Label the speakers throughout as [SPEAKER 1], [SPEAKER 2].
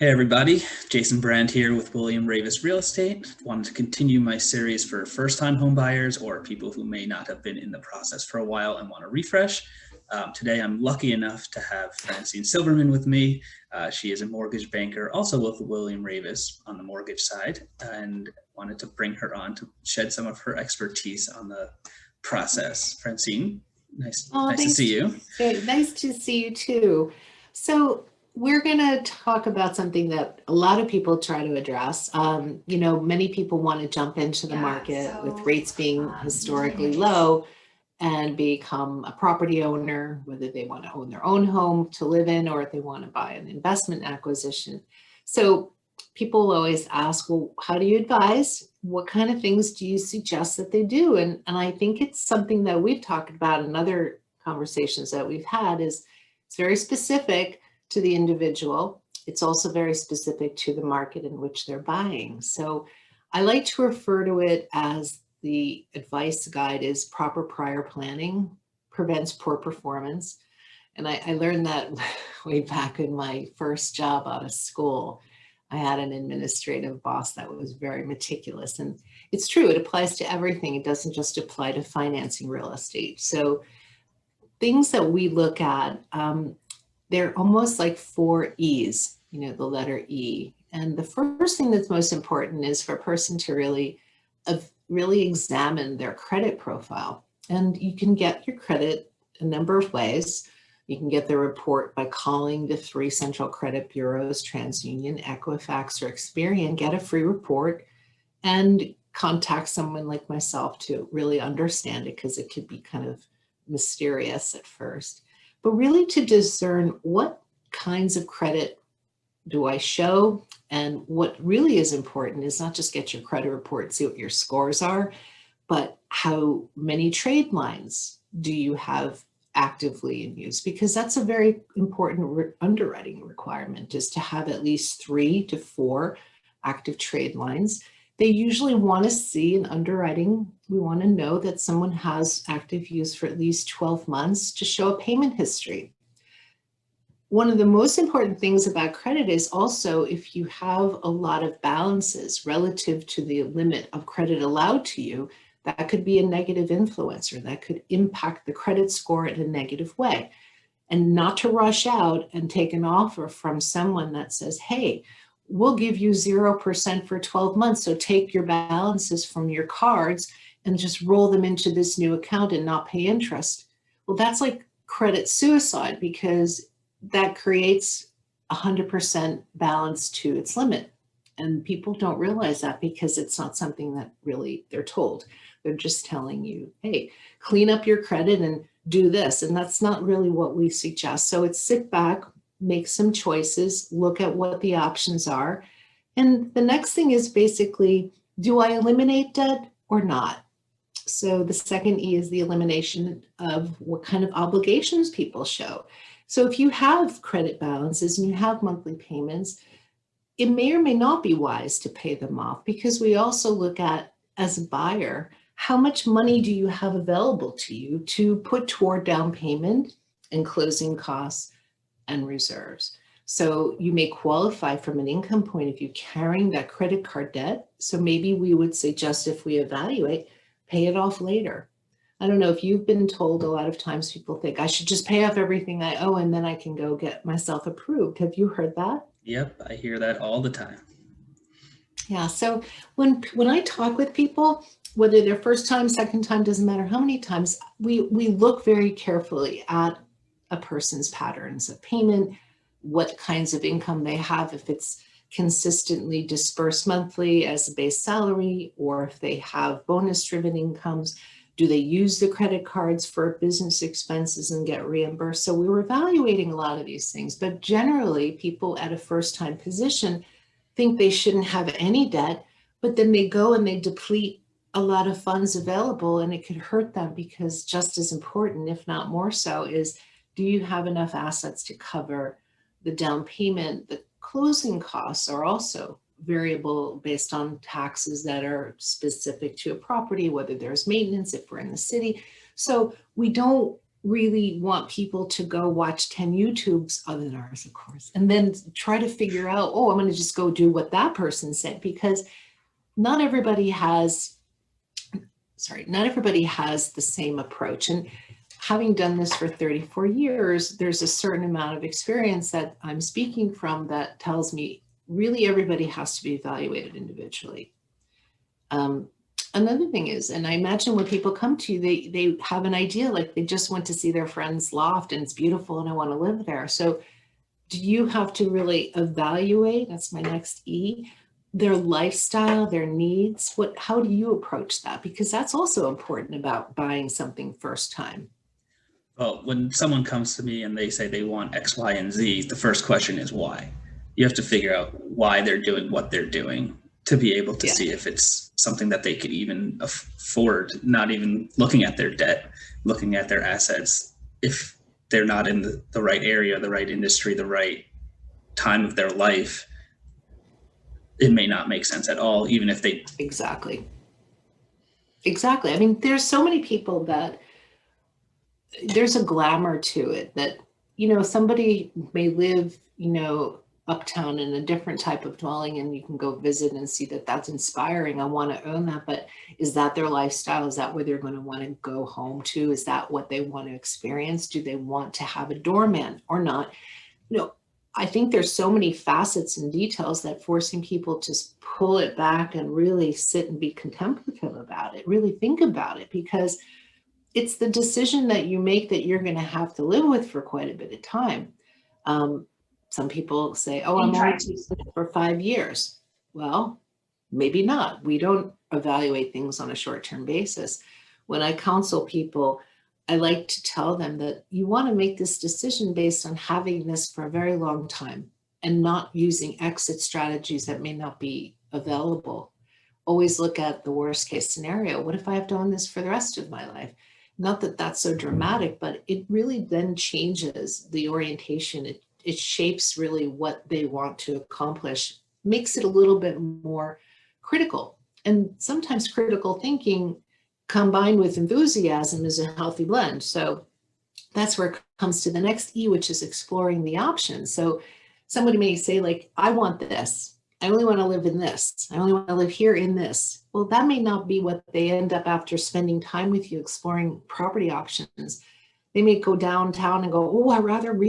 [SPEAKER 1] Hey everybody, Jason Brand here with William Raveis Real Estate. Wanted to continue my series for first-time home buyers or people who may not have been in the process for a while and want to refresh. Today I'm lucky enough to have Francine Silberman with me. She is a mortgage banker, also with William Raveis on the mortgage side, and wanted to bring her on to shed some of her expertise on the process. Francine,
[SPEAKER 2] Oh,
[SPEAKER 1] nice to see you.
[SPEAKER 2] nice to see you too. So we're going to talk about something that a lot of people try to address. Many people want to jump into the market with rates being historically low and become a property owner, whether they want to own their own home to live in or if they want to buy an investment acquisition. So people always ask, well, how do you advise? What kind of things do you suggest that they do? And I think it's something that we've talked about in other conversations that we've had is it's very specific to the individual. It's also very specific to the market in which they're buying. So I like to refer to it as the advice guide is proper prior planning prevents poor performance. And I learned that way back in my first job out of school. I had an administrative boss that was very meticulous. And it's true, it applies to everything. It doesn't just apply to financing real estate. So things that we look at, they're almost like four E's, the letter E. And the first thing that's most important is for a person to really examine their credit profile. And you can get your credit a number of ways. You can get the report by calling the three central credit bureaus, TransUnion, Equifax, or Experian, get a free report and contact someone like myself to really understand it because it could be kind of mysterious at first. But really to discern what kinds of credit do I show? And what really is important is not just get your credit report, see what your scores are, but how many trade lines do you have actively in use? Because that's a very important underwriting requirement is to have at least 3 to 4 active trade lines. They usually want to see in underwriting, we want to know that someone has active use for at least 12 months to show a payment history. One of the most important things about credit is also if you have a lot of balances relative to the limit of credit allowed to you, that could be a negative influencer that could impact the credit score in a negative way. And not to rush out and take an offer from someone that says, hey, we'll give you 0% for 12 months. So take your balances from your cards and just roll them into this new account and not pay interest. Well, that's like credit suicide because that creates 100% balance to its limit. And people don't realize that because it's not something that really they're told. They're just telling you, hey, clean up your credit and do this. And that's not really what we suggest. So it's sit back, make some choices, look at what the options are. And the next thing is basically, do I eliminate debt or not? So the second E is the elimination of what kind of obligations people show. So if you have credit balances and you have monthly payments, it may or may not be wise to pay them off because we also look at, as a buyer, how much money do you have available to you to put toward down payment and closing costs and reserves. So you may qualify from an income point of view carrying that credit card debt. So maybe we would suggest if we evaluate, pay it off later. I don't know if you've been told a lot of times people think I should just pay off everything I owe and then I can go get myself approved. Have you heard that?
[SPEAKER 1] Yep, I hear that all the time.
[SPEAKER 2] Yeah. So when I talk with people, whether they're first time, second time, doesn't matter how many times, we look very carefully at a person's patterns of payment, what kinds of income they have, if it's consistently dispersed monthly as a base salary, or if they have bonus-driven incomes. Do they use the credit cards for business expenses and get reimbursed? So we were evaluating a lot of these things, but generally people at a first-time position think they shouldn't have any debt, but then they go and they deplete a lot of funds available and it could hurt them because just as important, if not more so, is do you have enough assets to cover the down payment? The closing costs are also variable based on taxes that are specific to a property, whether there's maintenance, if we're in the city. So we don't really want people to go watch 10 YouTubes, other than ours, of course, and then try to figure out, oh, I'm going to just go do what that person said, because not everybody has the same approach. And having done this for 34 years, there's a certain amount of experience that I'm speaking from that tells me really everybody has to be evaluated individually. Another thing is, and I imagine when people come to you, they have an idea, like they just went to see their friend's loft and it's beautiful and I want to live there. So do you have to really evaluate, that's my next E, their lifestyle, their needs? How do you approach that? Because that's also important about buying something first time.
[SPEAKER 1] Well, when someone comes to me and they say they want X, Y, and Z, the first question is why. You have to figure out why they're doing what they're doing to be able to see if it's something that they could even afford, not even looking at their debt, looking at their assets. If they're not in the right area, the right industry, the right time of their life, it may not make sense at all, even if they...
[SPEAKER 2] Exactly. I mean, there's so many people that there's a glamour to it that, somebody may live, uptown in a different type of dwelling, and you can go visit and see that that's inspiring. I want to own that, but is that their lifestyle? Is that where they're going to want to go home to? Is that what they want to experience? Do they want to have a doorman or not? I think there's so many facets and details that forcing people to pull it back and really sit and be contemplative about it, really think about it, because it's the decision that you make that you're going to have to live with for quite a bit of time. Some people say, oh, I'm only for 5 years. Well, maybe not. We don't evaluate things on a short-term basis. When I counsel people, I like to tell them that you want to make this decision based on having this for a very long time and not using exit strategies that may not be available. Always look at the worst case scenario. What if I have to own this for the rest of my life? Not that that's so dramatic, but it really then changes the orientation. It shapes really what they want to accomplish, makes it a little bit more critical. And sometimes critical thinking combined with enthusiasm is a healthy blend. So that's where it comes to the next E, which is exploring the options. So somebody may say, like, I want this. I only want to live in this. I only want to live here in this. Well, that may not be what they end up after spending time with you exploring property options. They may go downtown and go, oh,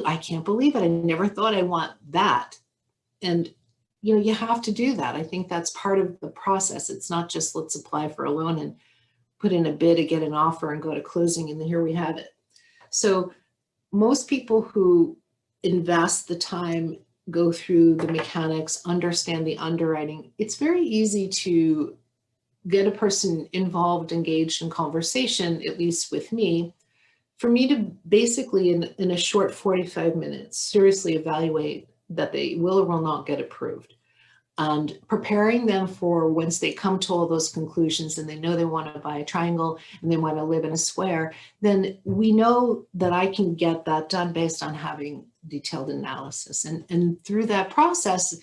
[SPEAKER 2] I can't believe it. I never thought I want that. And, you have to do that. I think that's part of the process. It's not just let's apply for a loan and put in a bid to get an offer and go to closing and here we have it. So most people who invest the time, go through the mechanics, understand the underwriting, it's very easy to get a person involved, engaged in conversation, at least with me, for me to basically in a short 45 minutes, seriously evaluate that they will or will not get approved. And preparing them for once they come to all those conclusions and they know they want to buy a triangle and they want to live in a square, then we know that I can get that done based on having detailed analysis. And through that process,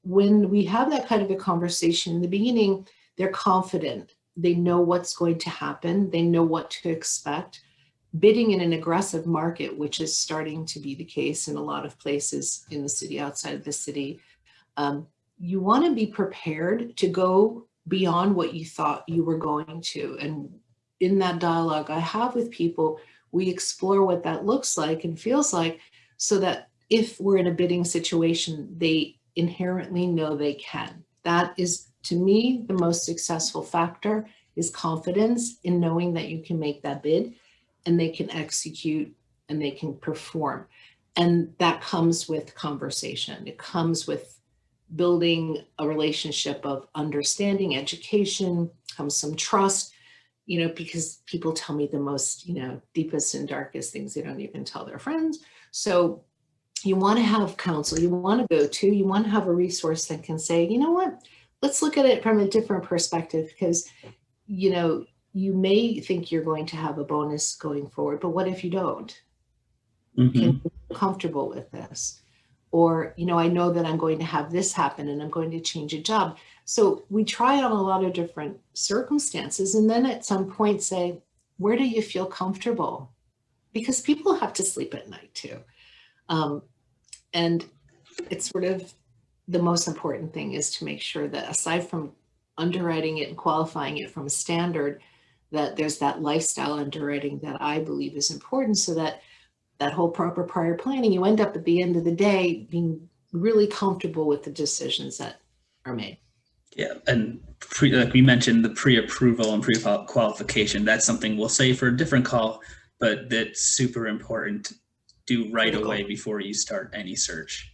[SPEAKER 2] when we have that kind of a conversation in the beginning, they're confident. They know what's going to happen. They know what to expect. Bidding in an aggressive market, which is starting to be the case in a lot of places in the city, outside of the city, you want to be prepared to go beyond what you thought you were going to. And in that dialogue I have with people, we explore what that looks like and feels like, so that if we're in a bidding situation, they inherently know they can. That is, to me, the most successful factor is confidence in knowing that you can make that bid and they can execute and they can perform. And that comes with conversation. It comes with building a relationship of understanding, education, comes some trust, because people tell me the most, deepest and darkest things they don't even tell their friends. So you want to have counsel, you want to go to, you want to have a resource that can say, you know what, let's look at it from a different perspective, because, you may think you're going to have a bonus going forward, but what if you don't? Can you feel comfortable with this? Or, I know that I'm going to have this happen and I'm going to change a job. So we try on a lot of different circumstances. And then at some point say, where do you feel comfortable? because people have to sleep at night too. And it's sort of the most important thing is to make sure that aside from underwriting it and qualifying it from a standard, that there's that lifestyle underwriting that I believe is important, so that that whole proper prior planning, you end up at the end of the day being really comfortable with the decisions that are made.
[SPEAKER 1] Yeah, and like we mentioned, the pre-approval and pre-qualification, that's something we'll say for a different call, but that's super important to do right away before you start any search.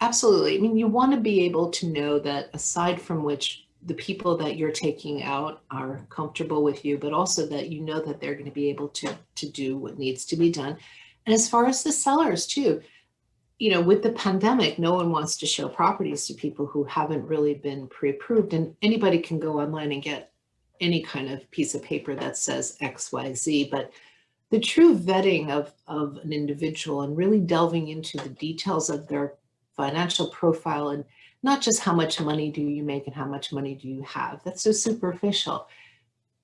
[SPEAKER 2] Absolutely. I mean, you want to be able to know that aside from which the people that you're taking out are comfortable with you, but also that you know that they're going to be able to do what needs to be done. And as far as the sellers too, you know, with the pandemic, no one wants to show properties to people who haven't really been pre-approved, and anybody can go online and get any kind of piece of paper that says XYZ, but the true vetting of an individual and really delving into the details of their financial profile, and not just how much money do you make and how much money do you have. That's so superficial.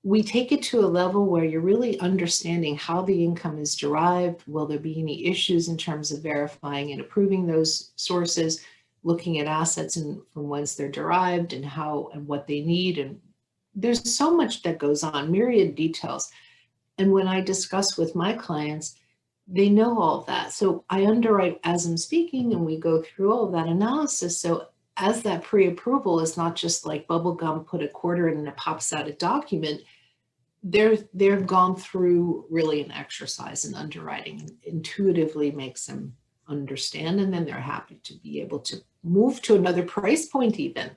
[SPEAKER 2] We take it to a level where you're really understanding how the income is derived. Will there be any issues in terms of verifying and approving those sources, looking at assets and from whence they're derived and how and what they need. And there's so much that goes on, myriad details. And when I discuss with my clients, they know all of that. So I underwrite as I'm speaking, and we go through all of that analysis. So as that pre-approval is not just like bubble gum, put a quarter in and it pops out a document, they've gone through really an exercise in underwriting, and intuitively makes them understand, and then they're happy to be able to move to another price point even.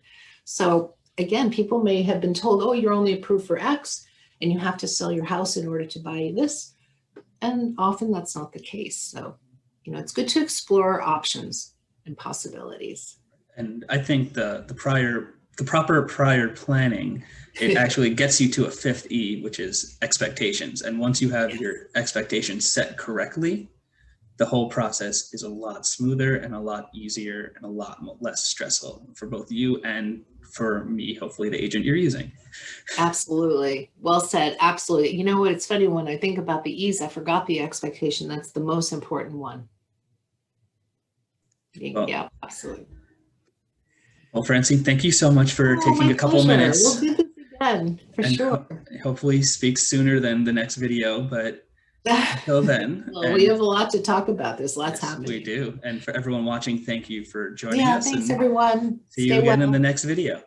[SPEAKER 2] So again, people may have been told, oh, you're only approved for X and you have to sell your house in order to buy this. And often that's not the case. So, you know, it's good to explore options and possibilities.
[SPEAKER 1] And I think the proper prior planning, it actually gets you to a fifth E, which is expectations. And once you have your expectations set correctly, the whole process is a lot smoother and a lot easier and a lot less stressful for both you and for me, hopefully the agent you're using.
[SPEAKER 2] Absolutely. Well said. Absolutely. You know what? It's funny, when I think about the E's, I forgot the expectation. That's the most important one. Well, yeah, absolutely.
[SPEAKER 1] Well, Francine, thank you so much for taking a couple minutes.
[SPEAKER 2] We'll do this again, for sure.
[SPEAKER 1] Hopefully speak sooner than the next video, but until then.
[SPEAKER 2] Well, we have a lot to talk about. There's lots happening.
[SPEAKER 1] We do. And for everyone watching, thank you for joining us.
[SPEAKER 2] Yeah, thanks everyone.
[SPEAKER 1] See you again in the next video.